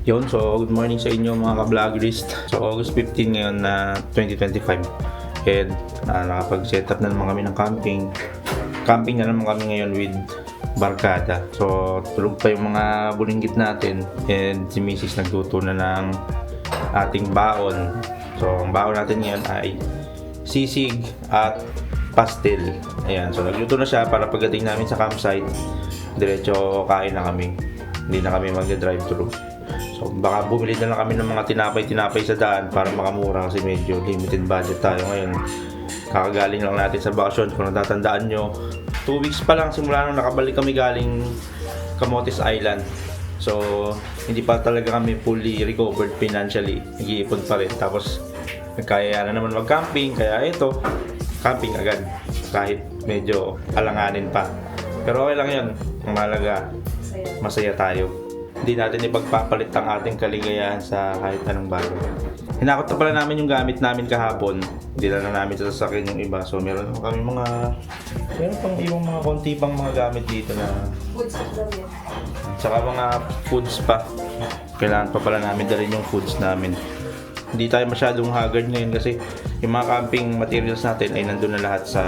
Yun, so good morning sa inyo mga ka-vloggerist. So August 15 ngayon na 2025. And nakapag-set up na naman kami ng camping. Camping na naman kami ngayon with barkada. So tulog pa yung mga bulinggit natin. And si Mrs. nagluto na ng ating baon. So ang baon natin ngayon ay sisig at pastel. Ayan, so nagluto na siya para pagdating namin sa campsite, diretso kain na kami. Hindi na kami mag-drive-thru. So baka bumili na lang kami ng mga tinapay sa daan para makamura kasi medyo limited budget tayo ngayon. Kakagaling lang natin sa bakasyon. Kung natatandaan nyo, 2 weeks pa lang simula nung nakabalik kami galing Camotes Island. So hindi pa talaga kami fully recovered financially. Nag-iipon pa rin. Tapos nagkaya na naman mag-camping. Kaya ito, camping agad. Kahit medyo alanganin pa. Pero okay lang yun. Ang mahalaga, masaya tayo. Hindi natin ipagpapalit ang ating kaligayahan sa kahit anong bago. Hinakot na pala namin yung gamit namin kahapon. Hindi na namin sasakyan yung iba. So meron kami meron pang ibang mga konti pang mga gamit dito na Foods at damit. saka mga foods pa. Kailangan pa pala namin dalhin yung foods namin. Hindi tayo masyadong haggard ngayon kasi yung mga camping materials natin ay nandun na lahat sa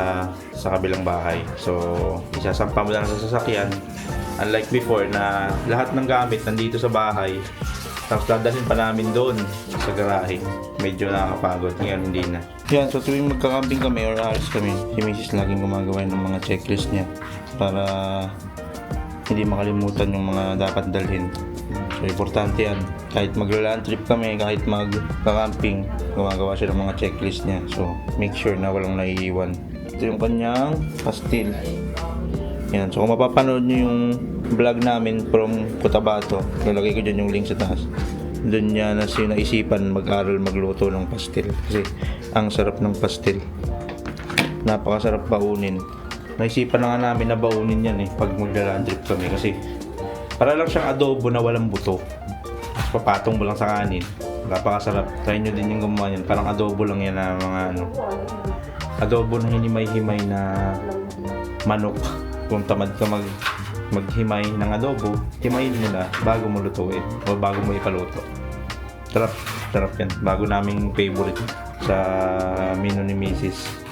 kabilang bahay. So isasampa mo lang sa sasakyan. Unlike before na lahat ng gamit nandito sa bahay, tapos dadalhin pa namin doon sa garahe. Medyo nakakapagod. Ngayon hindi na. Yan, so tuwing magka-camping kami or alis kami, si Mrs. laging gumagawa ng mga checklist niya para hindi makalimutan yung mga dapat dalhin. So importante yan. Kahit mag-land trip kami, kahit mag-camping, gumagawa siya ng mga checklist niya. So make sure na walang naiiwan. Ito yung kanyang pastil. Yan. So kung mapapanood nyo yung vlog namin from Cotabato, lalagay ko dyan yung link sa taas. Doon niya na siya naisipan mag-aral magluto ng pastil. Kasi ang sarap ng pastil. Napakasarap baunin. Naisipan na nga namin na baunin yan pag magla-land trip kami. Kasi para lang siyang adobo na walang buto. Tapos papatong mo lang sa kanin. Napakasarap. Try nyo din yung gumawa yan. Parang adobo lang yan na mga adobo na hinimay-himay na manok. Kung tamad ka maghimay ng adobo, himayin mo na bago mo lutuin o bago mo ipaluto. Sarap yan. Bago naming favorite sa menu ni Mrs.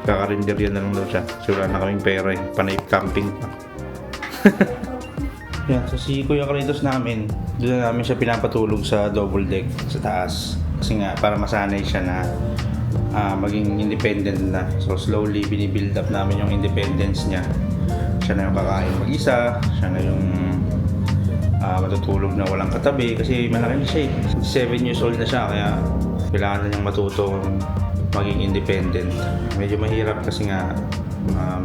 Kakarinderya na lang daw siya. Sura na kaming pera panay camping pa. Yan, so si Kuya Carlitos namin, doon na namin siya pinapatulog sa double deck sa taas. Kasi nga, para masanay siya na maging independent na. So slowly binibuild up namin yung independence niya. Siya na yung kakain mag-isa, siya na yung matutulog na walang katabi kasi malaki na siya 7 years old na siya kaya kailangan na niyang matuto maging independent. Medyo mahirap kasi nga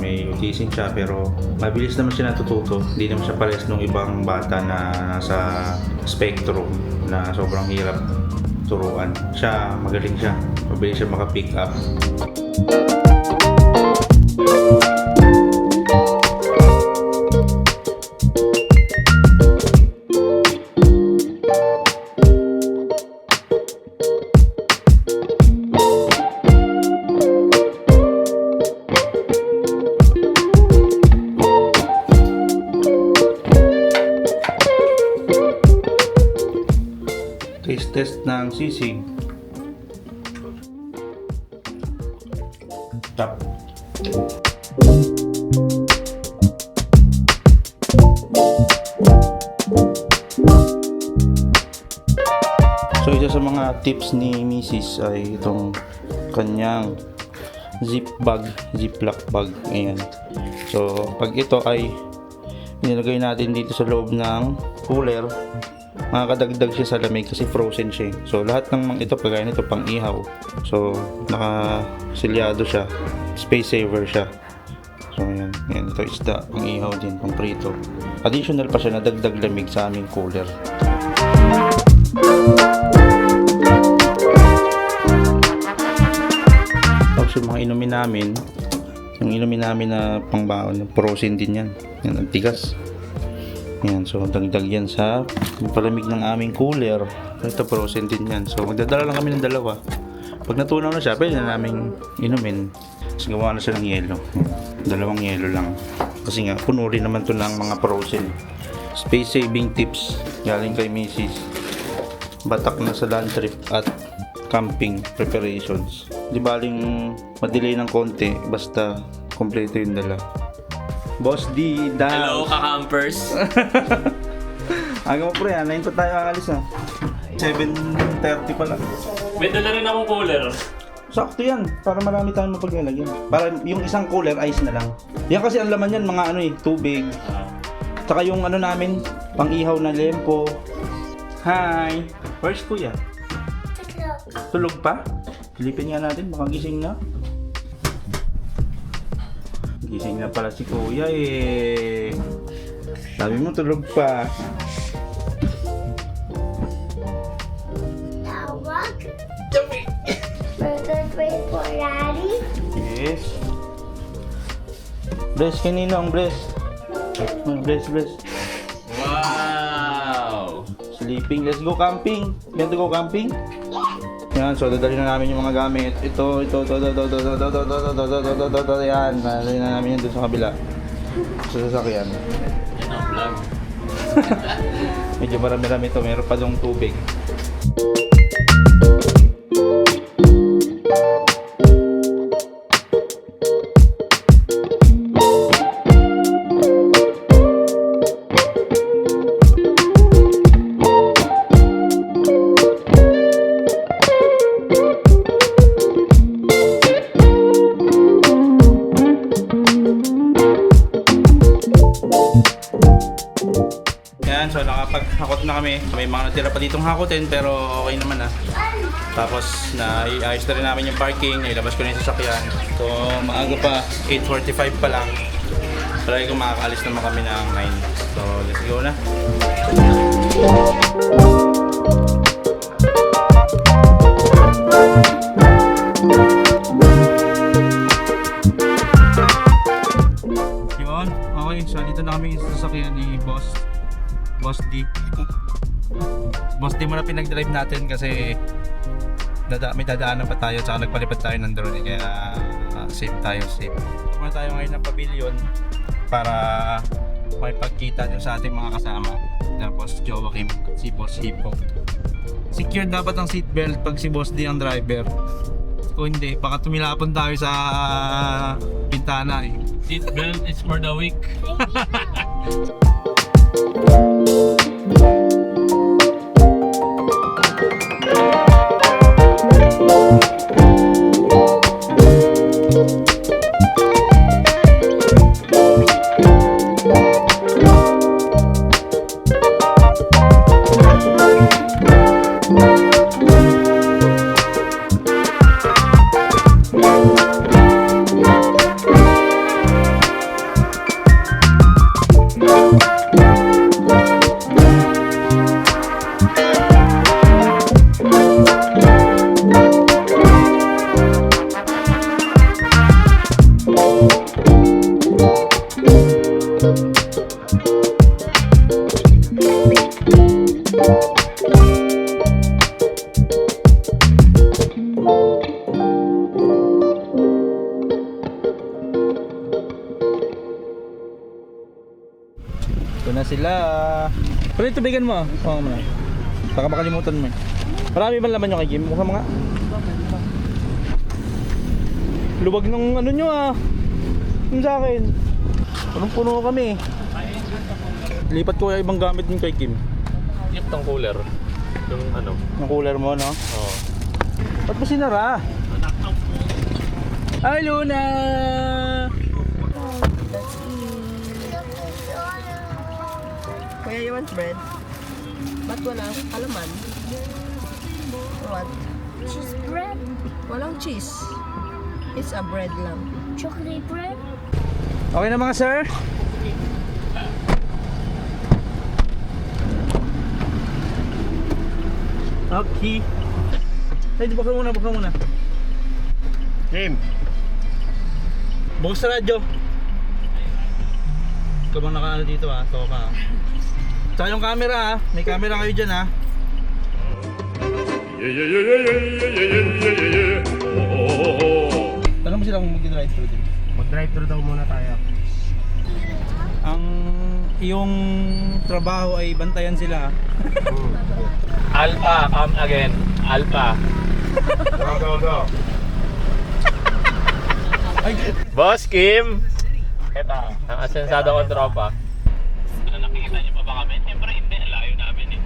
may autism siya pero mabilis naman siya natututo. Hindi naman siya pares nung ibang bata na nasa spectrum na sobrang hirap turuan. Siya, magaling siya. Mabilis siya maka-pick up. Taste test ng sisig. Tap. So isa sa mga tips ni Mrs. ay itong kanyang ziplock bag. Ayan. So pag ito ay nilagay natin dito sa loob ng cooler, makakadagdag siya sa lamig kasi frozen siya. So lahat ng ito pagkain nito pang ihaw. So nakasilyado siya. Space saver siya. So yan ito isda, pang ihaw din, pang prito. Additional pa siya na dagdag lamig sa aming cooler. Tapos yung mga inumin namin na pangbaon, frozen din yan. Yan ang tigas. Yan, so dagdag yan sa palamig ng aming cooler. Ito frozen din yan. So magdadala lang kami ng dalawa. Pag natunaw na siya, pwede na namin inumin. Tapos gawa na siya ng yelo. Dalawang yelo lang. Kasi nga, puno rin naman to ng mga frozen. Space saving tips galing kay Mrs. Batak na sa land trip at camping preparations. Di baling madelay ng konti, basta kompleto yung dala. Boss D, Hello, ka-campers! Aga mo pre, 9 pa tayo aalis ha. 7:30 pa lang. May dala rin akong cooler. Sakto yan, para marami tayong mapaglalagyan. Para yung isang cooler, ice na lang. Yan kasi ang laman yan, mga ano tubig. Tsaka yung ano namin, pang-ihaw na lempo. Hi! Where's Kuya? Tulog pa? Silipin nga natin, baka gising na. Gising na pala si Kuya eh. Sabi mo tulog pa. Tawag. Wait for Daddy. Yes. Bless kanino ang bless? Bless. Wow! Sleeping. Let's go camping. You want to go camping? Yan, so dadali na namin yung mga gamit. Ito. Yan, dadali na namin yan doon sa kabila. Sa sasakyan. Yan ang vlog. Medyo marami-rami ito. Meron pa dong tubig. Yan, so nakapag-hakot na kami. May mga natira pa ditong hakotin pero okay naman ah. Tapos naiayos na rin namin yung parking, nailabas ko na yung sasakyan. So maaga pa, 8:45 pa lang. Palagi kung makakaalis naman kami ng 9. So let's go na. Yun, okay. So dito na kami sa sasakyan ni Boss D. Boss D muna pinag-drive natin kasi may dadaanan pa tayo tsaka nagpalipad tayo ng drone kaya safe. Pumunta tayo ngayon ng pavilion para makipagkita din sa ating mga kasama. Tapos Joaquim, si Boss Hipo. Secure dapat ang seatbelt pag si Boss D ang driver. Kung hindi, baka tumilapon tayo sa pintana eh. Seatbelt is for the weak. Ito na sila. Pero ito tubigan mo. Huwag mo na. Baka makalimutan mo. Marami ba laman yung kay Kim? Mukha mga. Luwag ng ano nyo ah. Yung sa akin. Punong-puno kami. Lipat ko yung ibang gamit yung kay Kim. Yung tong cooler. Yung ano. Yung cooler mo, no? Oo. Ba't mo sinara? Ay, Luna! Kuya, you want bread? Ba't wala? Alaman? What? Cheese bread. Walang cheese. It's a bread lang. Chocolate bread. Okay na mga sir? Okay. Ay, baka muna. Game. Bukas sa radyo. Ikaw bang nakaano dito ha? Toka ha? Tsaka yung camera ha? May camera kayo dyan ha? Tanong mo silang mag-drive-thru din? Mag-drive-thru daw muna tayo. Ang iyong trabaho ay bantayan sila. Alpha, come again. Alpha. Go. Boss Kim! Ito, ang asensado kong tropa. Nakikita niyo pa ba kami? Siyempre hindi, ang layo namin eh.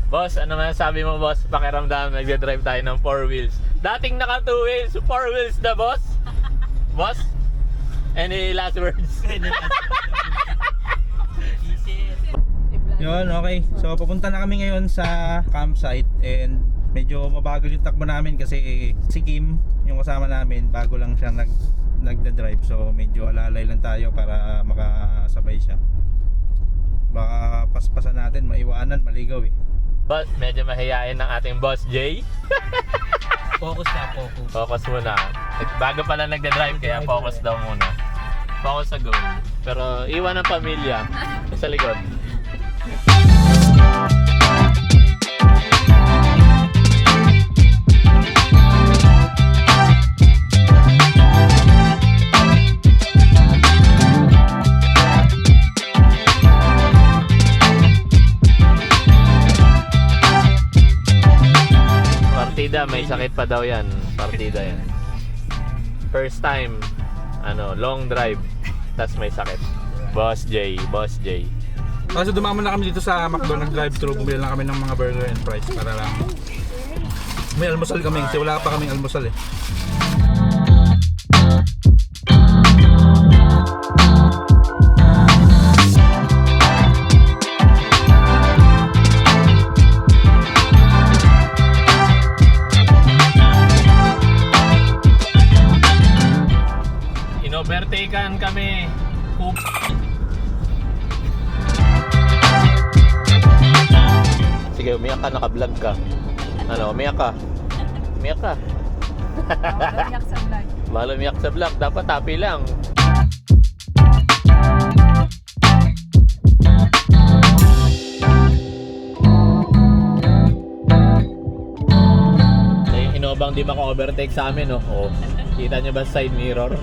Boss, ano man sabi mo boss? Pakiramdam, nagde-drive tayo ng 4 wheels. Dating naka 2 wheels, 4 wheels na boss? Boss? Any last words? Yun, okay. So papunta na kami ngayon sa campsite and medyo mabagal yung takbo namin kasi si Kim, yung kasama namin, bago lang siya nagda-drive. So medyo alalay lang tayo para makasabay siya. Baka paspasan natin, maiwanan, maligaw eh. But medyo mahihain ng ating boss Jay. Focus na, focus. Focus muna. Bago pala nagda-drive kaya focus daw muna. Focus sa goal. Pero iwan ng pamilya sa likod. Partida, may sakit pa daw yan. Partida yan. First time, long drive, tas may sakit. Boss J. So dumama na kami dito sa McDonald's drive-thru, bumili lang kami ng mga burger and fries para lang may almusal kami kasi wala pa kaming almusal eh. Inovertakean kami. Sige, umiyak ka, naka-vlog ka. Umiyak ka. Umiyak ka. Umiyak sa vlog. Mahal umiyak sa vlog, dapat happy lang. Yung Inobang di maka-overtake sa amin, no? Oh. Kita nyo ba sa side mirror?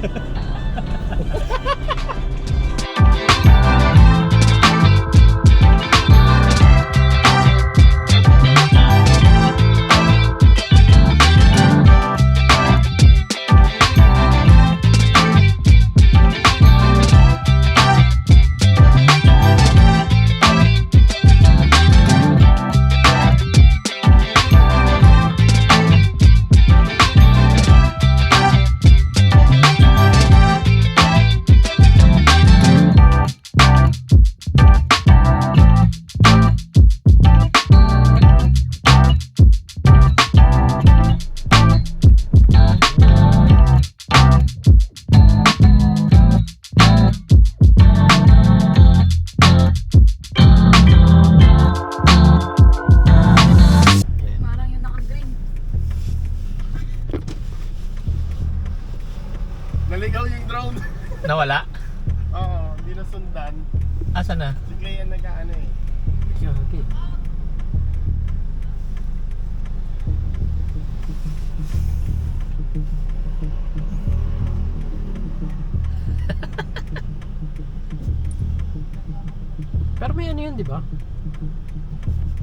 Parang yung naka-green. Naligaw yung drone. Nawala? Oo, hindi nasundan. Asa na? Si Clay yan nag-ano eh. Pero may ano yun, di ba?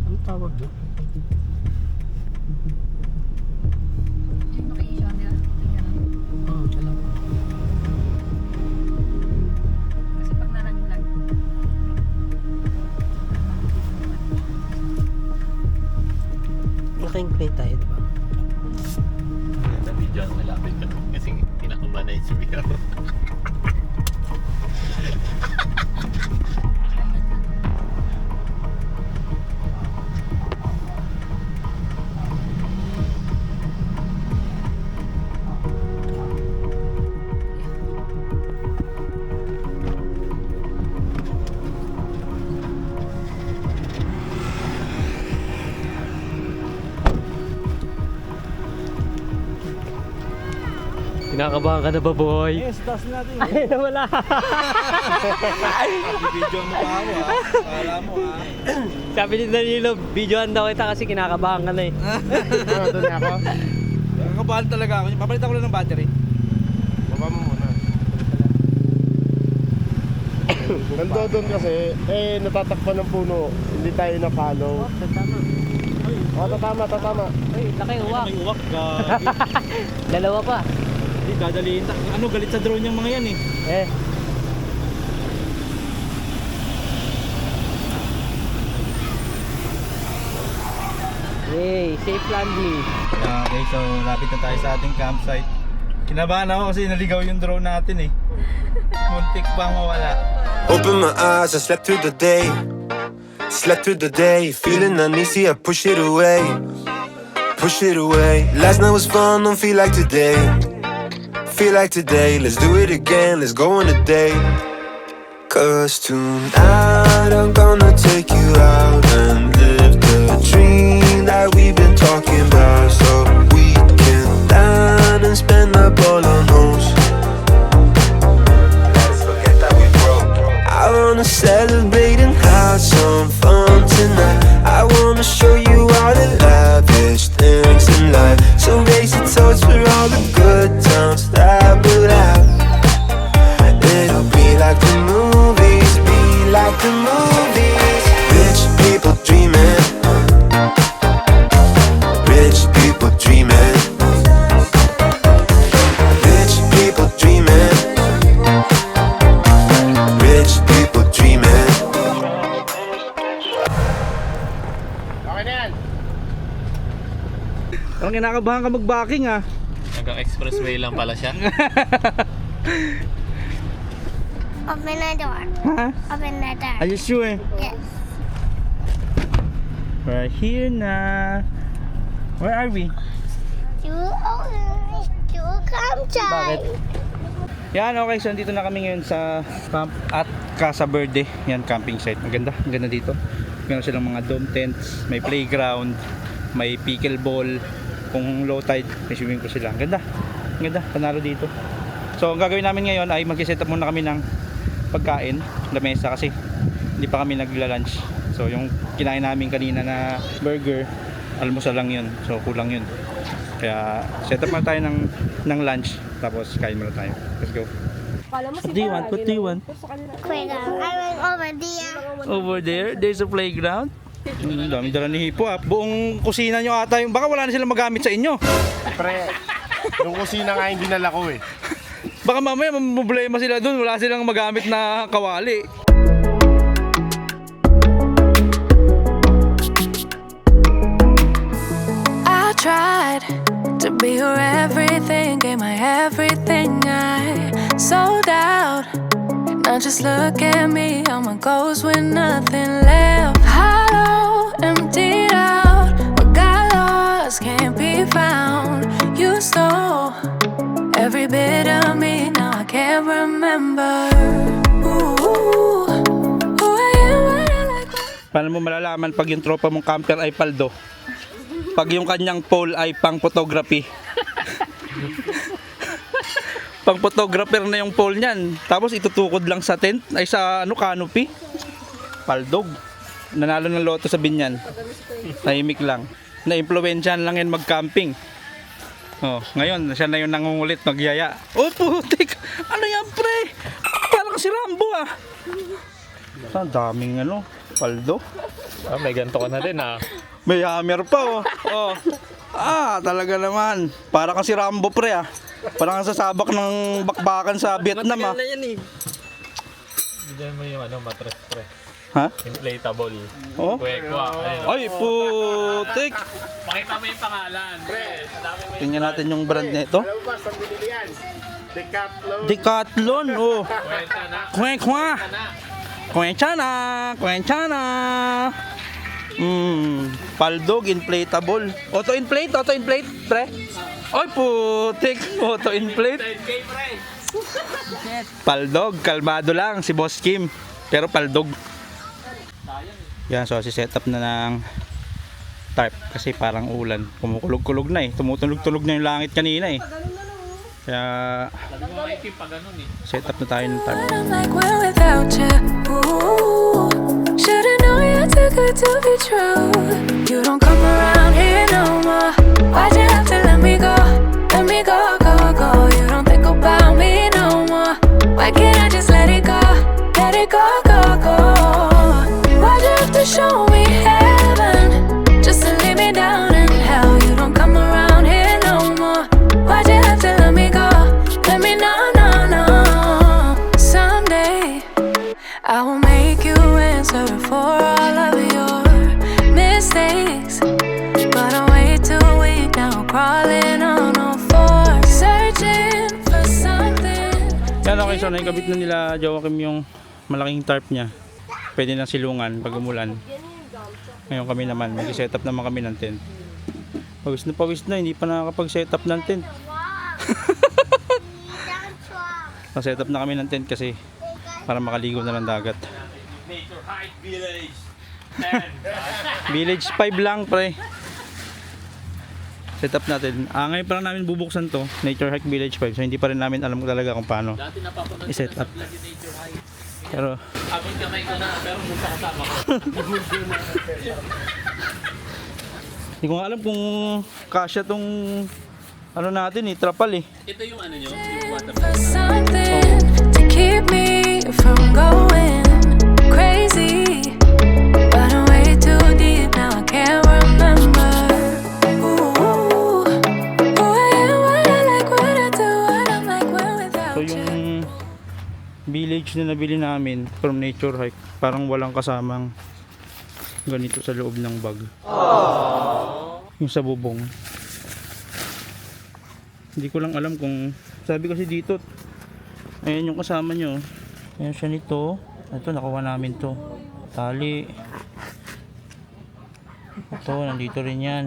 Ano tawag doon? Yung location nila. Alam ko. Kasi pag narang-lag. Naka-incline tayo, di ba? Sa video ang malapit ka kasi kinakaman na yung SBR. Kinakabahan ka na ba, boy? Yes, taas natin. Ay, nawala! Video mo pa ako ha. Kala mo ha. Sabi ni Danilo, videoan daw kita kasi kinakabahan ka na eh. Ano, doon na ako? kinakabahan talaga ako. Papalitan ko lang ng battery. Baba mo muna. Nando doon kasi, natatakpan ng puno. Hindi tayo na-follow. Tatama. Ay, laki uwak. May uwak. Gagi. Dalawa pa. Hindi, dadalihin. Ano, galit sa drone yung mga yan eh. Eh. Yay, safe landing. Okay, so lapit na tayo sa ating campsite. Kinabahan ako kasi naligaw yung drone natin eh. Muntik pang mawala. Open my eyes, I slept through the day. Slept through the day, feeling uneasy, I push it away. Push it away. Last night was fun, don't feel like today. Feel like today, let's do it again, let's go on a date. Cause tonight I'm gonna take you out and live the dream that we've been talking about. So we can dine and spend up all on those. Let's forget that we broke. I wanna celebrate and have some fun tonight. I wanna show you all the lavish things in life. So raise a toast for all the good times that we'll have. It'll be like the movies, be like the movies. Rich people dreaming. Rich people dreaming. Rich people dreaming. Rich people dreaming. Okay na yan. Parang kinakabahan ka mag-backing ah. Hanggang expressway lang pala siya. Open the door. Ha? Open the door. Are you sure? Yes. We're here na. Where are we? You come try. Yan, okay. So, dito na kami ngayon sa camp at Casa Verde. Yan, camping site. Ang ganda dito. Meron silang mga dome tents, may playground, may pickleball. Kung low tide, may swimming pool sila. Ang ganda, panalo dito. So, ang gagawin namin ngayon ay mag-set up muna kami ng pagkain, lamesa kasi hindi pa kami nagla-lunch. So, yung kinain namin kanina na burger, almusal lang yun. So, kulang yun. Kaya, set up muna tayo ng lunch. Tapos, kain muna tayo. Let's go. What do you want? What do you want? Playground. I went over there. Over there, there's a playground. Dami dala ni Hipo ah. Buong kusina nyo ata yung... Baka wala na silang magamit sa inyo. Pre, yung kusina nga hindi dinala ko eh. Baka mamaya problema sila dun. Wala silang magamit na kawali. I tried to be your everything, gave my everything, I sold out. Now just look at me, I'm a ghost with nothing left. Hollow, emptied out, what got lost can't be found. You stole every bit of me, now I can't remember. Ooh, who I am, what I like. Paano mo malalaman pag yung tropa mong camper ay paldo? Pag yung kanyang pole ay pang photography. Pang photographer na yung pole niyan. Tapos itutukod lang sa tent, ay sa canopy. Paldog. Nanalo ng loto sa binyan. Tahimik lang. Na-impluwensyahan lang yan mag-camping. Oh, ngayon, siya na yung nangungulit, magyaya. Oh, putik! Ano yan, pre? Parang si Rambo ah. Ang daming paldo. Oh, may ganito ka na rin ah. May hammer pa oh. Oh. Talaga naman. Para kang si Rambo pre ah. Parang kang sasabak ng bakbakan sa Vietnam ah. Diyan mo yung mattress pre. Ha? Inflatable. Oh? Kwekwa. Ayun. Ay putik. Pakita mo yung pangalan. Pre, dami mo Tingnan natin yung brand nito. Alam mo ba, saan binili yan? Decathlon. Decathlon oh. kwenta na. Kwekwa. Kwenchana. Paldog inflatable. Auto-inflate, pre. Ay putik, auto-inflate. 10K pre. Paldog, kalmado lang si Boss Kim. Pero paldog. Yan, so si-setup na ng tarp kasi parang ulan. Kumukulog-kulog na eh. Tumutunog-tunog na yung langit kanina eh. Kaya setup na tayo ng tarp. I'm like, we're without you. Ooh, should've known you're too good to be true. You don't come around here no more. Why'd you have to let me go? me go, go, go. You don't think about me no more. Why can't I just let it go? Let it go, go, go. Why'd you have to show me heaven just to leave me down in hell? You don't come around here no more. Why'd you have to let me go? Let me know, no, no. Someday I will make you answer for all of your mistakes. But I'm way too weak now, crawling on all fours, searching for something. Yan, okay, so naikabit na nila Joakim yung malaking tarp niya. Pwede na silungan pag umulan. Ngayon kami naman, mag-set up naman kami ng tent. Pawis na, hindi pa nakakapag-set up ng tent. Na-set up na kami ng tent kasi para makaligo na lang dagat. Nature Hike Village. Village 5 lang, pre. Set up natin. Ngayon pa lang namin bubuksan to, Nature Hike Village 5. So hindi pa rin namin alam talaga kung paano Dati napapanood ko i-set na up. sa vlog ni Nature Hike. Pero Abot kamay ko na, pero hindi pa kasama ko. hindi ko nga alam kung kasya tong ano natin trapal eh. Ito yung ano nyo, yung water. For something to keep me from going crazy. But I'm way too deep now, I can't remember. Ooh, who I am, what I like, what I do, what I'm like when without So you. yung village na nabili namin from Nature Hike, parang walang kasamang ganito sa loob ng bag. Yung sa bubong. Hindi ko lang alam kung, sabi kasi dito, ayan yung kasama nyo. Ayan siya nito. Ito, nakuha namin to. Tali. Ito, nandito rin yan.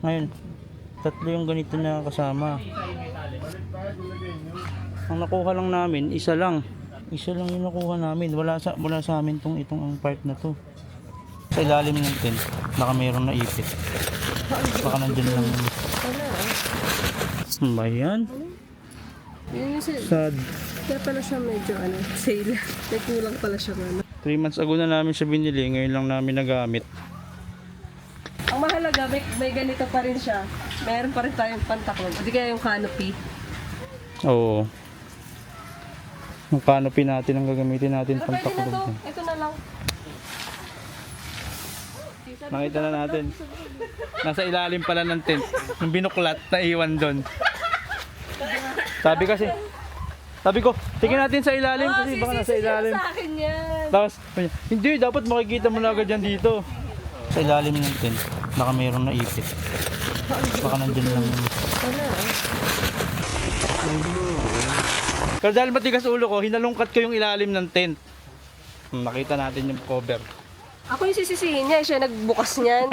Ngayon, tatlo yung ganito na kasama. Ang nakuha lang namin, isa lang. Isa lang yung nakuha namin. Wala sa amin itong ang part na to. Sa ilalim ng tent, baka mayroong naipit. Baka nandun lang. Ba yan? Yun yung Sad. kaya pala siya medyo sale. May kulang pala siya 3 months ago na namin siya binili, ngayon lang namin nagamit. Ang mahalaga, may ganito pa rin siya. Meron pa rin tayong pantaklob. Hindi kaya yung canopy. Oo. Yung canopy natin ang gagamitin natin Pero pwede na to. pantaklob. Ito na lang. Nakita na natin. Nasa ilalim pala ng tent. Yung binuklat na iwan doon. Sabi ko, tingin natin sa ilalim kasi baka nasa ilalim. Sa akin yan. Tapos, hindi, dapat makikita mo na agad yan dito. Sa ilalim ng tent, baka mayroong naipit. Baka nandun lang. Pero dahil matigas ulo ko, hinalungkat ko yung ilalim ng tent. Nakita natin yung cover. Ako yung sisisihin niya. Siya nagbukas niyan.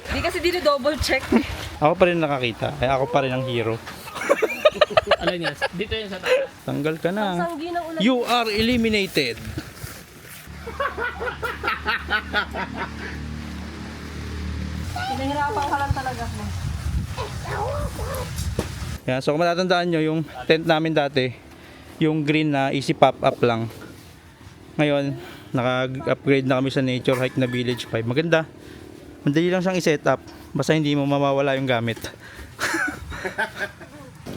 Di kasi double check. Ako pa rin nakakita, ay ako pa rin ang hero. Ano yan? Dito yan sa taas. Tanggal ka na. Sanggi ng ulan. You are eliminated. Pinahirapan ka lang talaga. Yan, so kung matatandaan nyo, yung tent namin dati, yung green na easy pop-up lang. Ngayon, naka-upgrade na kami sa Nature Hike na Village 5. Maganda. Madali lang siyang i-set up. Basta hindi mo mawawala yung gamit.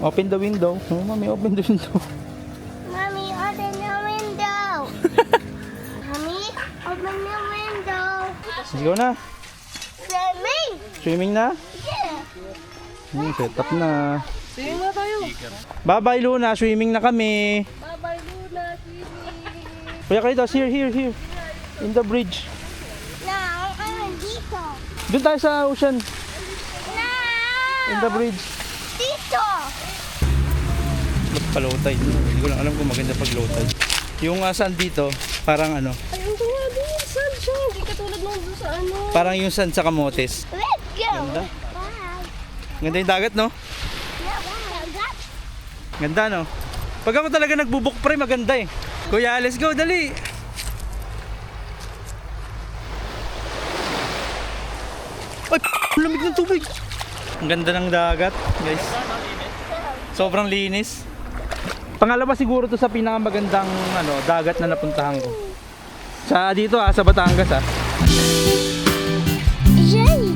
Open the window. Oh, mami, open the window. Mommy, open the window. Mommy, open the window. Let's go na. Swimming. Swimming na? Yeah. Set up na. Swimming na tayo. Bye-bye Luna, swimming na kami. Bye-bye, Luna. Swimming. Kuya Kaitos, here. In the bridge. Now, I'm dito. Doon tayo sa ocean. Now. In the bridge. Dito. Pa-low tide. Hindi ko lang alam kung maganda pag low tide. Yung sand dito, parang ano, Ay, ang ganda din. Saan siya? Hindi katulad nung doon sa ano. parang yung sand sa Camotes. Let's go. Ganda. Bye. Ganda yung dagat, no? Yeah, bye. Ganda, no? Pag ako talaga nagbubuk pre, maganda eh. Kuya, let's go, dali! Ay, lamig ng tubig! Ang ganda ng dagat, guys. Sobrang linis. Pangalawa siguro to sa pinakamagandang dagat na napuntahan ko. Sa dito sa Batangas Yay.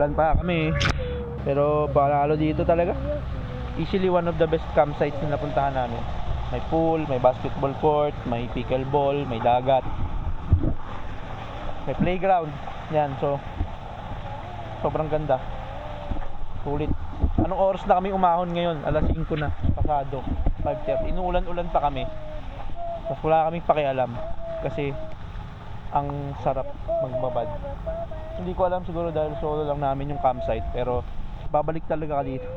Umuulan pa kami. Pero panalo dito talaga. Easily one of the best campsites na napuntahan namin. May pool, may basketball court, may pickleball, may dagat. May playground. Yan, so sobrang ganda. Sulit. Anong oras na kami umahon ngayon? Alas 5 na, pasado. 5:30. Inuulan-ulan pa kami. Tapos wala kaming pakialam kasi ang sarap magbabad. Hindi ko alam, siguro dahil solo lang namin yung campsite, pero babalik talaga ka dito.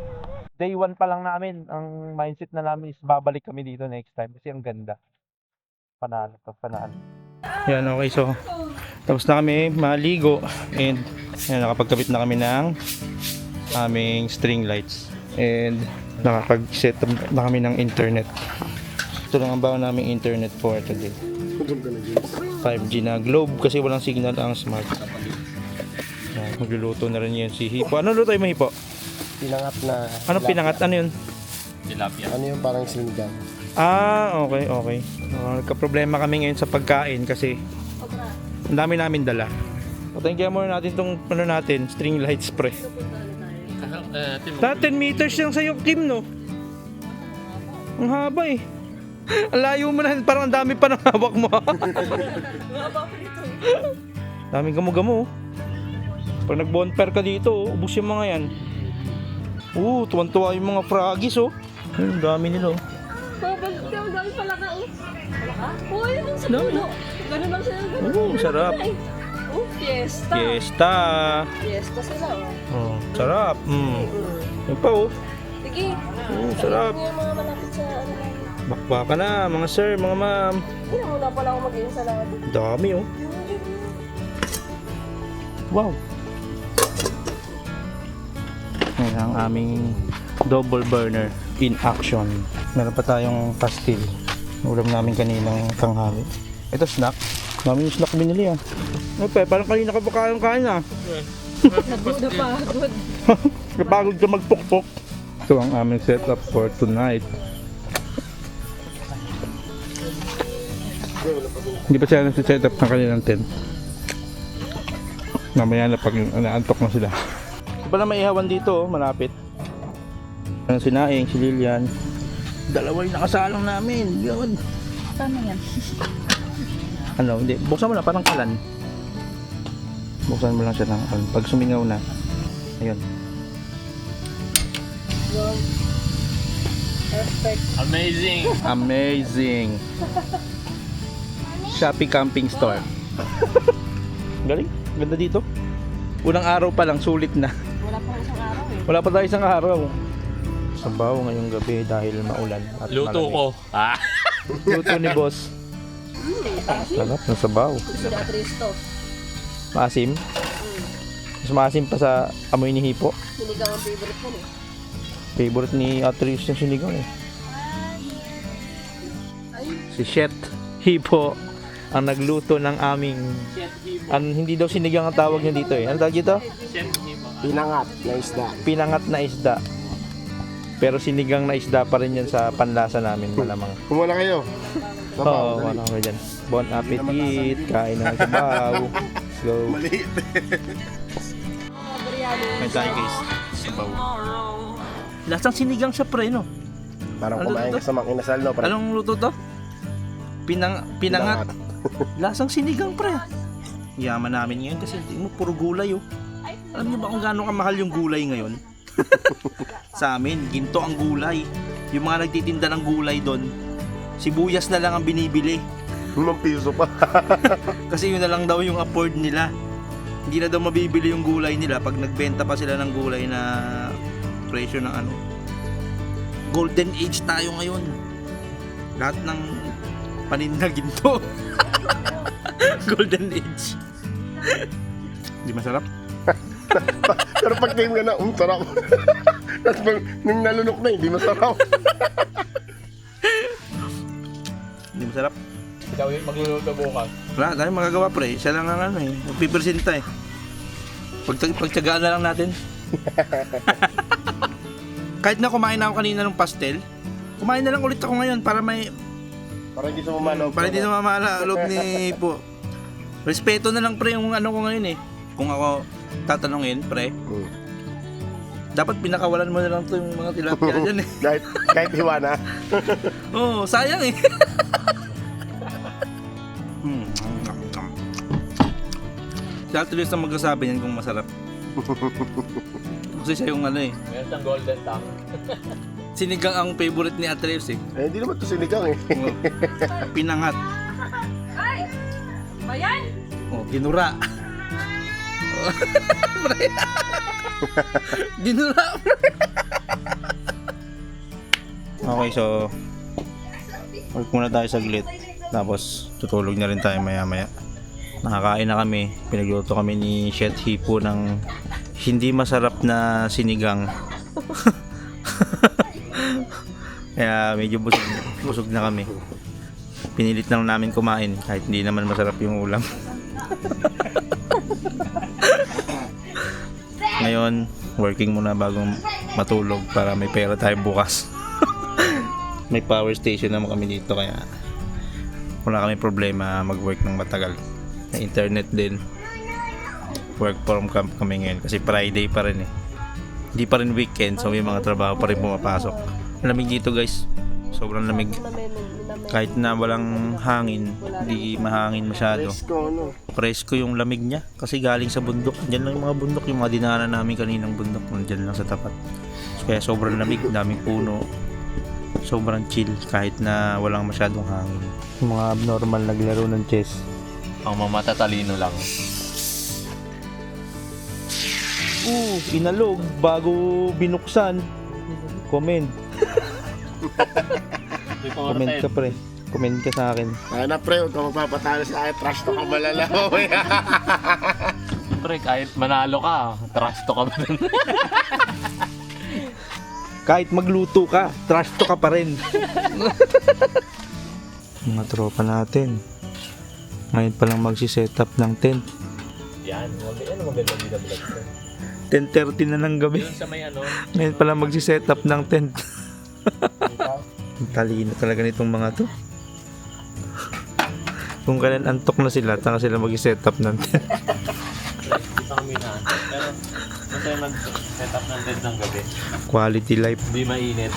Day 1 pa lang namin, ang mindset na namin is babalik kami dito next time kasi ang ganda. Panalo. Yan, okay, so tapos na kami maligo and yan, nakapagkabit na kami ng aming string lights and nakapag-set up na kami ng internet. Ito lang ang bawa naming internet for today. 5G na Globe kasi walang signal ang smart. Yan, magluluto na rin yan si Hipo. Ano luto mo, Hipo? Pinangat na. Anong pinangat? Ano yun? Tilapia. Ano yung parang sinigang? Okay. Nagka-problema kami ngayon sa pagkain kasi ang dami namin dala. Patanggihan muna natin tong string lights pre. 10 meters lang sa'yo, Kim, no? Ang haba eh. Ang layo mo na, parang ang dami pa ng hawak mo. Daming gamo-gamo. Pag nag-bonfire ka dito, ubus yung mga yan. Tuwan-tuwa yung mga froggies, oh. Ang dami nila, oh. Ang dami pala ka, Uy, ang sa puno. Ganun lang sila. Sarap. Fiesta. Fiesta sila, Sarap. Yung pa, oh. Sige. Sarap. Yung mga malapit sa ano lang. Bakbaka na, mga sir, mga ma'am. Hindi na muna pala ako mag-iinsalada. Dami, oh. Wow. Ayan ang aming double burner in action. Meron pa tayong pastil. Ulam namin kaninang tanghali. Ito snack. Dami yung snack binili, ah. Parang kanina ka pa kain, ah. Napagod. Napagod ka magpukpok. Ito ang aming setup for tonight. Hindi pa sila nasi-setup ng kanilang tent. Mamaya na pag naantok na sila. Ito pala may ihawan dito, oh, malapit. Ang si Naing, si Lilian. Dalawa yung nakasalang namin. Yun. Tama yan. Ano, hindi. Buksan mo na, parang kalan. Buksan mo lang siya ng kalan. Pag sumingaw na. Ayun. Perfect. Amazing. Shopee Camping Store. Galing. Ganda dito. Unang araw pa lang, sulit na. Wala pa isang araw eh. Wala pa tayo isang araw. Sabaw ngayong gabi dahil maulan at Luto ko. Luto ni boss. Sarap na sabaw. Sila Tristo. Maasim. Mas maasim pa sa amoy ni Hipo. Sinigang ang favorite ko eh. Favorite ni Atrice yung sinigang eh. Si Shet Hipo ang nagluto ng aming hindi daw sinigang ang tawag niya dito eh. Ano tawag dito? Pinangat na isda. Pinangat na isda. Pero sinigang na isda pa rin yan sa panlasa namin malamang. Kumuha na kayo. Oo, ano ka dyan. Bon appetit, kain na ng sabaw. Let's go. Maliit. May tayo guys. Sabaw. Lasang sinigang siya pre, no? Parang Ano kumain to? ka sa mga inasal, no? Parang Anong luto to? Pinangat. Lasang sinigang pre. Yaman namin ngayon kasi hindi mo puro gulay, oh. Alam niyo ba kung gaano kamahal yung gulay ngayon? Sa amin, ginto ang gulay. Yung mga nagtitinda ng gulay doon, sibuyas na lang ang binibili. 5 piso pa. Kasi yun na lang daw yung afford nila. Hindi na daw mabibili yung gulay nila pag nagbenta pa sila ng gulay na presyo ng ano. Golden age tayo ngayon. Lahat ng paninda ginto. Golden age. Di masarap? Pero pag tingin ka na, sarap. Tapos nung nalunok na, hindi masarap. Hindi masarap. Ikaw yung magluluto bukas. Wala tayong magagawa pre. Siya lang ang ano eh. Magpipresenta eh. Pagtsagaan na lang natin. Kahit na kumain na ako kanina ng pastel, kumain na lang ulit ako ngayon para may Para hindi sumamalaw. para hindi na mamala loob ni po. Respeto na lang pre yung ano ko ngayon eh. Kung ako tatanungin, pre. Dapat pinakawalan mo na lang to yung mga tilapia dyan eh. kahit hiwa na. Oo, sayang eh. Si Ate Luis na magsasabi niyan kung masarap. Kasi siya yung ano eh. Meron siyang golden tongue. Sinigang ang favorite ni Ate Luis eh. Hindi naman to sinigang eh. Oo. Pinangat. Ay! Bayan! Oh, ginura. Pre. Ginura. Okay, so work muna tayo saglit. Tapos tutulog na rin tayo maya-maya. Nakakain na kami. Pinagluto kami ni Chef Hipo ng hindi masarap na sinigang. Kaya medyo busog na kami. Pinilit lang namin kumain kahit hindi naman masarap yung ulam. Ngayon, working muna bago matulog para may pera tayo bukas. May power station naman kami dito kaya wala kami problema mag-work ng matagal. May internet din. Work from camp kami ngayon kasi Friday pa rin eh. Hindi pa rin weekend so may mga trabaho pa rin pumapasok. Lamig dito guys. Sobrang lamig. Kahit na walang hangin, hindi mahangin masyado. Presko yung lamig niya kasi galing sa bundok. Diyan lang yung mga bundok, yung mga dinaanan namin kaninang bundok, nandiyan lang sa tapat. So, kaya sobrang lamig, daming puno. Sobrang chill kahit na walang masyadong hangin. Yung mga abnormal naglaro ng chess. Ang mamatatalino lang. Inalog bago binuksan. Comment. Comment ka pre. Comment ka sa akin. Kaya na pre, huwag ka mapapatalo sa akin. Trash to ka malalaw. Pre, kahit manalo ka, trust to ka ba rin? Kahit magluto ka, trash to ka pa rin. Mga tropa natin. Ngayon pa lang magsi-setup ng tent. Yan, maganda dito vlog ko. 10:30 na ng gabi. Yun sa may ano, Ngayon pa lang magsi-setup ng tent. Ang talino talaga nitong mga to. Kung kailan antok na sila, taka sila mag-setup ng tent. dito kami na. Pero, masaya mag-set up ng tent ng gabi. Quality life. Hindi mainit.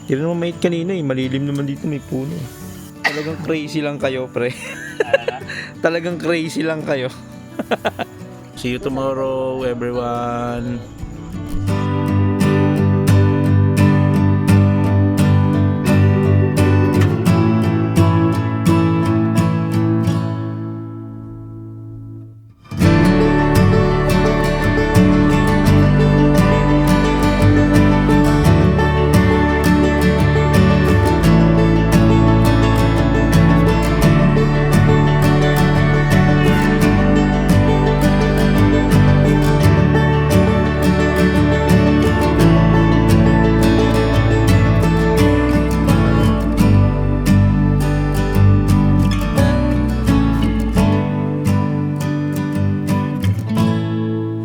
Tira naman mate kanina eh, malilim naman dito, may puno. Talagang crazy lang kayo, pre. Talagang crazy lang kayo. See you tomorrow, everyone.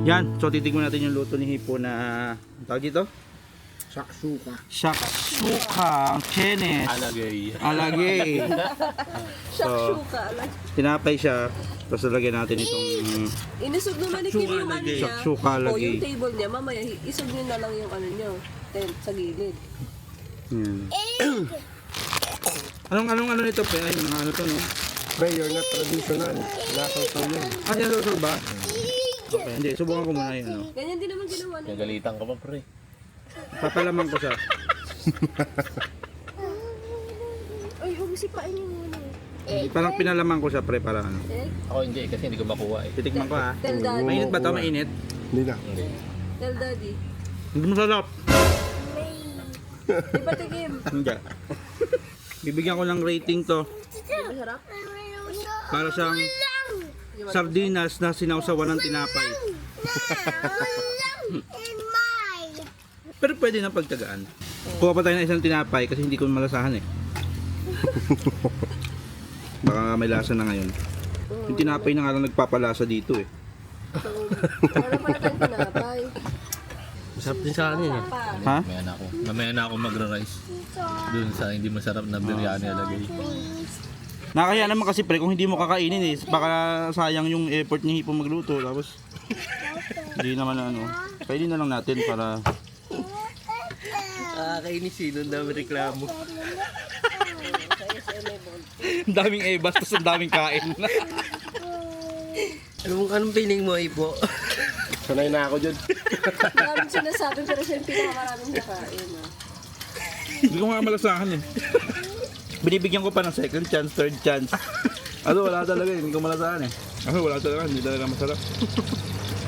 Yan, so titignan natin yung luto ni Hipo na ang tawag dito? Shakshuka. Shakshuka, ang chenes. Alagay. Alagay. So, Shakshuka. tinapay siya, tapos lalagyan natin itong Inisog naman ni Kim yung ano niya. Shakshuka O, lagi. yung table niya. Mamaya, isog niyo na lang yung ano niyo. Tent sa gilid. Anong ano nito pre? Ay, mga ano to no? Pre, you're not traditional. Lakaw to yun. Ah, sinasosol ba? Okay, hindi, subukan ko muna yun. No? Ganyan din naman ginawa niya. Nagalitan ka pa, pre. Papalamang ko siya. Ay, umisipain niyo muna. Parang pinalamang ko siya pre para ano. Ako hindi, kasi hindi ko makuha eh. Titikman ko ha. Tell daddy. Mainit ba to? Mainit? Hindi na. Hindi. Tell daddy. Hindi masarap. Di ba tigim? Hindi. Bibigyan ko ng rating to. Masarap? Para siyang sardinas na sinausawan ng tinapay. Pero pwede na pagtagaan. Kuha pa tayo ng isang tinapay kasi hindi ko malasahan eh. Baka may lasa na ngayon. Yung tinapay na nga lang nagpapalasa dito eh. Wala pa natin tinapay. Masarap din sa akin eh. Ha? Mamaya na ako magra-rice. Dun sa hindi masarap na biryani alagay. Nakakaya naman kasi pre kung hindi mo kakainin eh. Baka sayang yung effort ni Hipo magluto tapos Hindi naman ano. Kainin na lang natin para Kainis sino dami reklamo. ang daming ebas tapos ang daming kain. Anong piling mo, Ipo? Sanay na ako dyan. Maraming sinasabi pero siya yung pinakamaraming nakain. Hindi ko nga malasahan eh. Binibigyan ko pa ng second chance, third chance. Ano, wala talaga eh. Hindi ko malasahan eh. Ano, wala talaga. Hindi talaga masarap.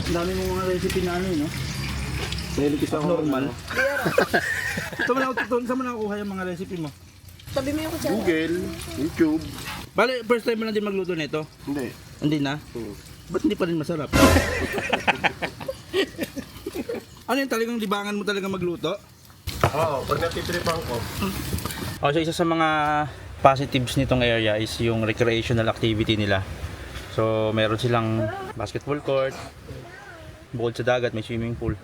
Ang dami mong mga recipe na ano eh, no? Delicate ako normal. Saan mo nakukuha yung mga recipe mo? Tabi mo yung kutsara. Google, YouTube. Bale, first time mo lang din magluto nito? Hindi. Hindi na? Ba't hindi pa rin masarap? Ano yung talagang libangan mo talaga magluto? Oo, pag natitripan ko. So isa sa mga positives nitong area is yung recreational activity nila. So meron silang basketball court, bukod sa dagat may swimming pool.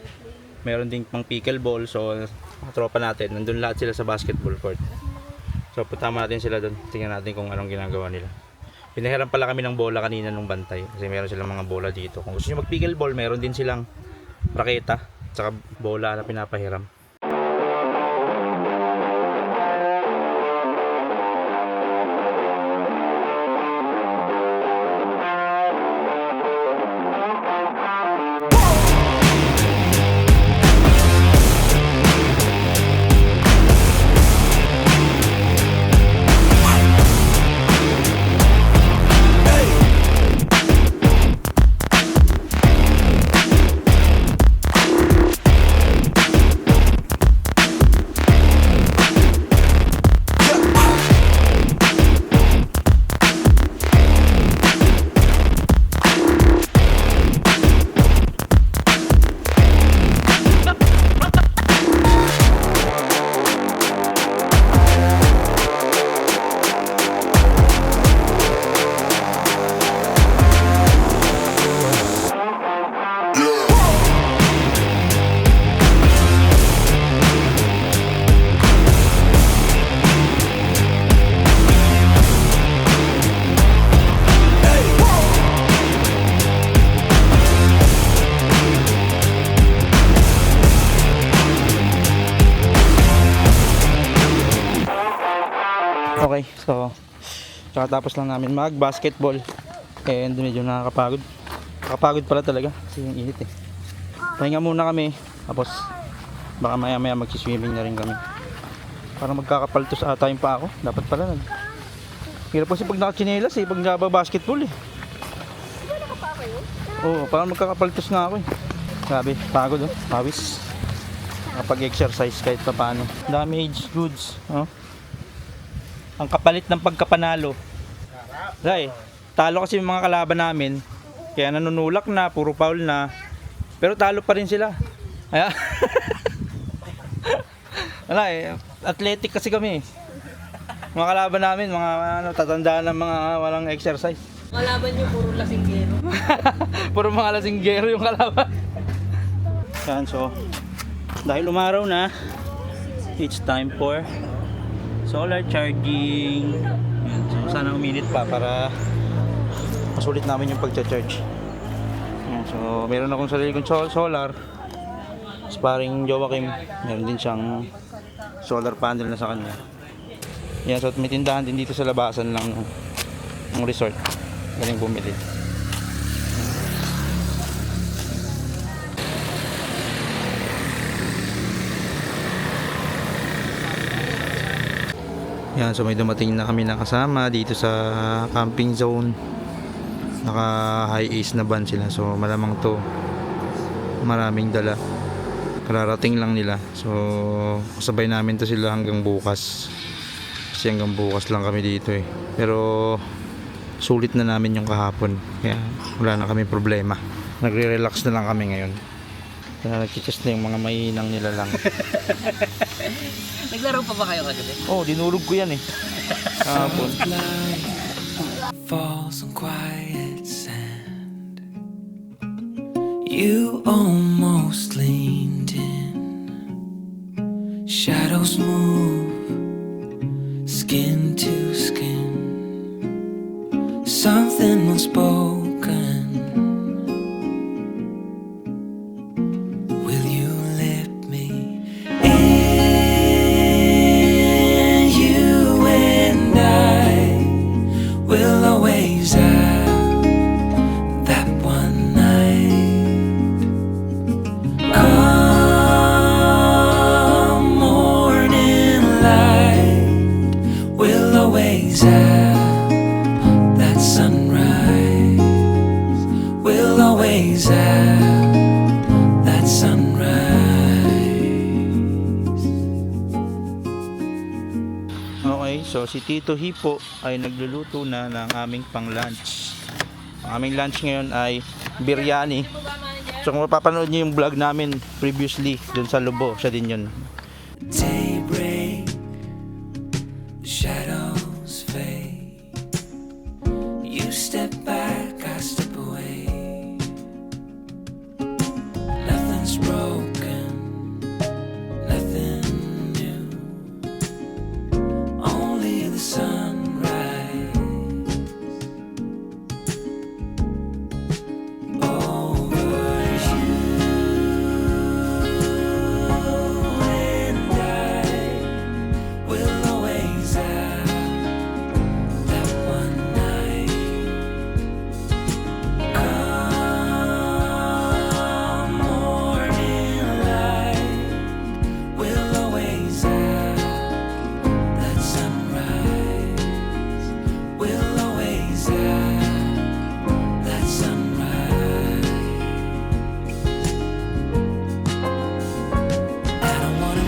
Meron ding pang pickleball, so mga tropa natin, nandun lahat sila sa basketball court. So puntahan natin sila doon, tingnan natin kung anong ginagawa nila. Pinahiram pala kami ng bola kanina nung bantay kasi meron silang mga bola dito. Kung gusto nyo mag pickleball, meron din silang raketa tsaka bola na pinapahiram. Okay, so kakatapos lang namin mag-basketball and medyo nakakapagod. Nakakapagod pala talaga kasi yung init eh. Pahinga muna kami, tapos baka maya maya magsiswimming na rin kami. Parang magkakapaltos ata yung pa ako. Dapat pala nag... Hirap kasi pag nakachinelas eh, pag basketball eh. Oo, parang magkakapaltos nga ako eh. Grabe, pagod oh, pawis. Kapag-exercise kahit pa paano. Damaged goods, oh. Ang kapalit ng pagkapanalo. Dahil, talo kasi yung mga kalaban namin. Kaya nanunulak na, puro foul na. Pero talo pa rin sila. Kaya, wala eh, athletic kasi kami. Mga kalaban namin, mga tatandaan ng mga walang exercise. Kalaban niyo puro lasinggero. Puro mga lasinggero yung kalaban. Yan, so, dahil umaraw na, it's time for solar charging. Yan, so sana uminit pa para masulit namin yung pagcha-charge. Yan, so meron akong sarili kong solar. Sparring Joaquim, meron din siyang solar panel na sa kanya. Yan, so may tindahan din dito sa labasan lang ng resort. Galing bumili. Yan, so may dumating na kami na kasama dito sa camping zone. Naka high ace na van sila, so malamang to maraming dala. Kararating lang nila, so kasabay namin to sila hanggang bukas kasi hanggang bukas lang kami dito eh. Pero sulit na namin yung kahapon, kaya wala na kami problema. Nagre-relax na lang kami ngayon. Nagchichest na yung mga mainang nila lang. Naglaro pa ba kayo kagabi? Oh, dinurog ko yan eh. Kahapon. Falls on quiet sand. You almost leaned in. Shadows move, skin to skin. Something unspoken always have that sunrise. Okay, so si Tito Hipo ay nagluluto na ng aming pang-lunch. Ang aming lunch ngayon ay biryani. So kung mapapanood niyo yung vlog namin previously dun sa Lubo, siya din yun. Daybreak, shadows fade. You step back, I step away. Nothing's broken, nothing new. Only the sunrise over you and I will always have that one night. Come morning light, we'll always have that sunrise. We'll always have that sunrise. I don't wanna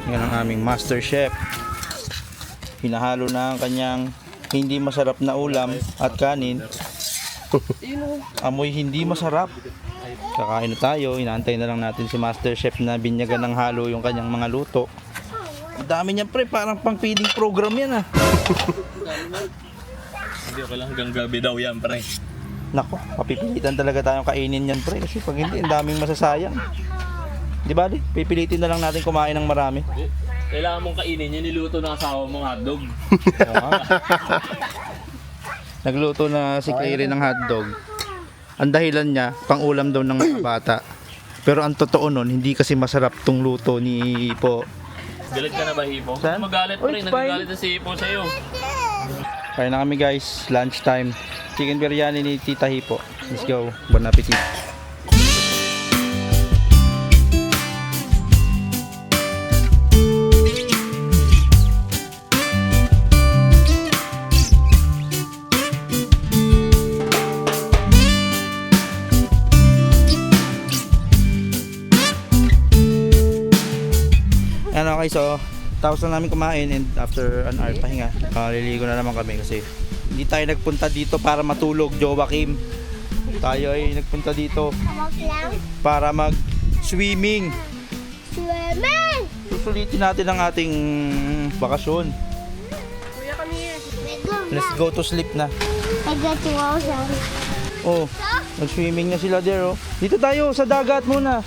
Yan ang aming master chef. Hinahalo na ang kanyang hindi masarap na ulam at kanin. Amoy hindi masarap. Kakain na tayo, inaantay na lang natin si master chef na binyagan ng halo yung kanyang mga luto. Ang dami niyan pre, parang pang feeding program yan ah. Hindi ko lang hanggang gabi daw yan, pre. Nako, mapipilitan talaga tayong kainin yan pre kasi pag hindi, ang daming masasayang. Di ba di? Pipilitin na lang natin kumain ng marami. Kailangan mong kainin yung niluto ng asawa mong hotdog. Nagluto na si Clary ng hotdog. Ang dahilan niya, pang-ulam daw ng mga bata. Pero ang totoo nun, hindi kasi masarap tong luto ni Hipo. Galit ka na ba, Hipo? Saan? Magalit, Oh, pre. it's fine. Nagagalit na si Hipo sa'yo. Kaya na kami guys, lunch time. Chicken biryani ni Tita Hipo. Let's go. Bon appetit. Ano, okay, so tapos na namin kumain and after an hour pahinga, liligo na naman kami kasi hindi tayo nagpunta dito para matulog, Joaquim. Tayo ay nagpunta dito para mag-swimming. Swimming! Susulitin natin ang ating bakasyon. Kuya kami. Let's go to sleep na. I got 2,000. Oh, nag-swimming na sila there, oh. Dito tayo sa dagat muna.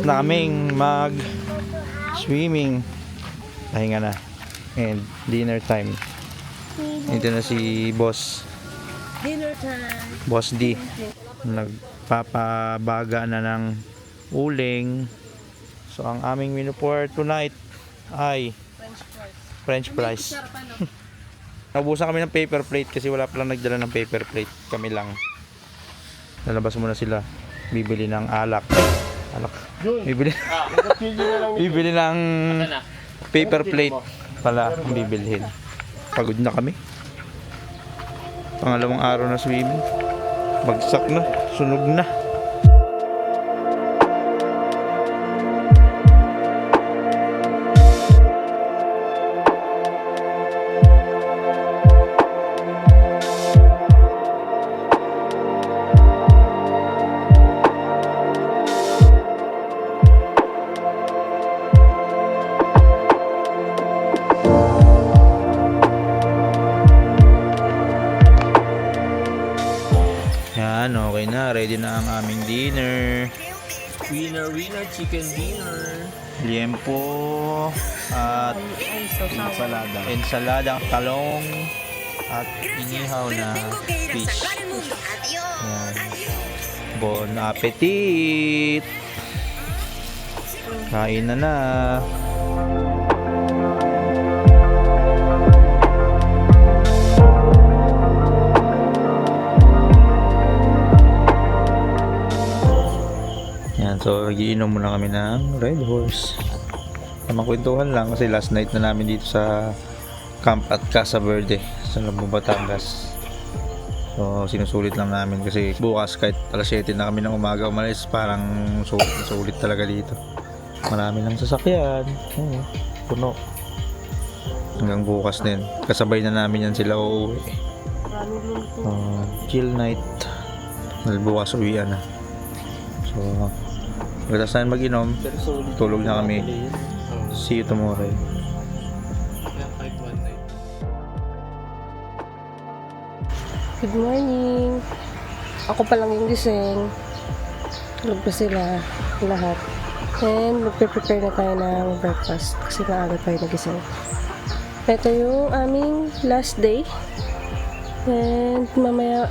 Naming mag-swimming. Pahinga na. And dinner time. Ito na si Boss. Dinner time. Boss D. Nagpapabaga na ng uling. So ang aming menu for tonight ay French fries. Naubusan kami ng paper plate kasi wala palang nagdala ng paper plate. Kami lang. Lalabas muna sila. Bibili ng alak. Alak. Yun, Bibili. nagkakilyo na lang ito. Bibili ng Ano? paper plate pala ang bibilhin. Pagod na kami. Pangalawang araw na swimming. Bagsak na, sunog na. Yan, okay na. Ready na ang aming dinner. Winner, chicken dinner. Liempo at ensalada, talong at inihaw na fish. Yan. Bon appetit! Kain na na. Yan, so iinom muna kami ng Red Horse. Tamang kwentuhan lang kasi last night na namin dito sa camp at Casa Verde sa Labo, Batangas. So sinusulit lang namin kasi bukas kahit alas 7 na kami ng umaga umalis, parang sulit na sulit talaga dito. Marami ng sasakyan, puno. Hanggang bukas din. Kasabay na namin yan sila uuwi. Chill night. Dahil bukas uwian na. So, pagkatapos namin mag-inom, tulog na kami. See you tomorrow. Good morning. Ako pa lang yung gising. Tulog pa sila lahat. And magpe-prepare na tayo ng breakfast kasi maaga pa yung nagising. Ito yung aming last day. And mamaya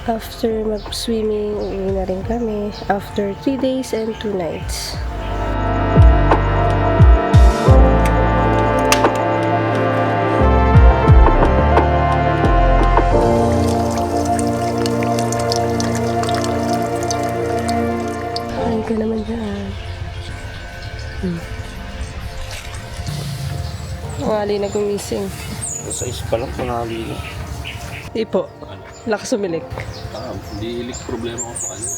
after mag-swimming, uuwi na rin kami. After 3 days and 2 nights. Kain ka naman dyan. Ngali na gumising. Sa isa pa lang, pangali na. Ipo, lakas umilik. Hindi ilik problema ko sa kanya.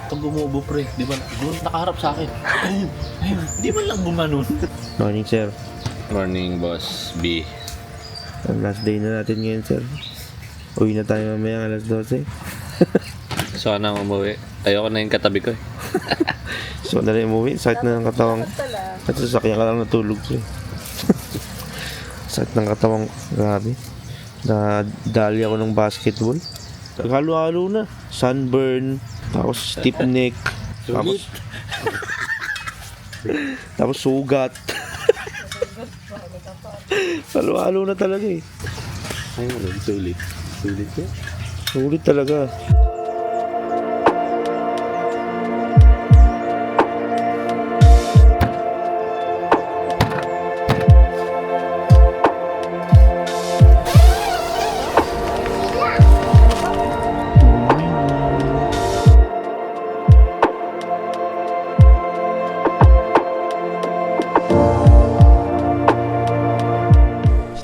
Ito bumubo pre, di ba? Nakaharap sa akin. Di man lang gumanon. Morning, sir. Morning, boss B. Ang last day na natin ngayon, sir. Uwi na tayo mamaya alas 12. Sana umuwi. Ayoko na yung katabi ko eh. So, na rin umuwi. Sakit na ng katawang. At sasakyan ka lang natulog, sir. Sakit ng katawang. Grabe. Nadali ako ng basketball. Halo-halo na. Sunburn. Tapos stiff neck. Tapos sugat. Halo-halo na talaga eh. Ay, sulit. Sulit eh. Sulit talaga.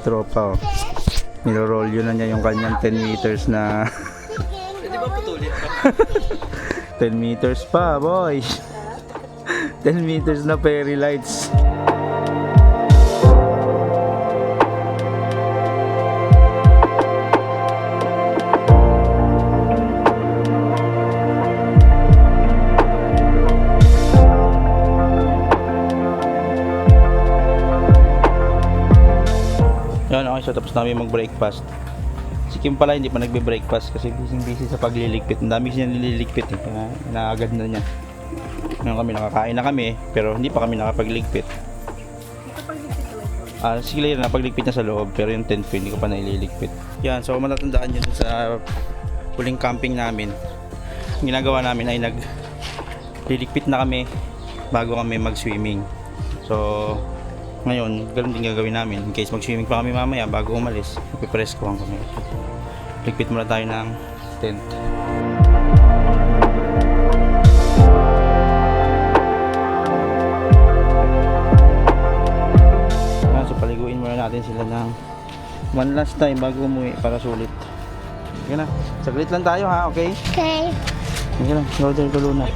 Tropa, oh. Niro-roll yun na niya yung kanyang 10 meters na Pwede ba putulin pa? 10 meters pa, boy. 10 meters na fairy lights. Yan, okay, so tapos namin mag-breakfast. Si Kim pala hindi pa nagbe-breakfast kasi busy sa pagliligpit. Ang dami siya nililigpit eh, kaya inaagad na niya. Ngayon kami nakakain na kami, pero hindi pa kami nakapagligpit. Si Claire napagligpit na sa loob, pero yung tent ko hindi ko pa naililigpit. Yan, so matatandaan nyo sa huling camping namin. Ang ginagawa namin ay nagliligpit na kami bago kami mag-swimming. So ngayon, ganun din gagawin namin. In case mag-swimming pa kami mamaya bago umalis, ipipress ko kami. Ligpit muna tayo ng tent. bibili sila ng one last time bago umuwi para sulit. Okay na. Saglit lang tayo ha, okay? Okay. Okay lang. Go there, Luna.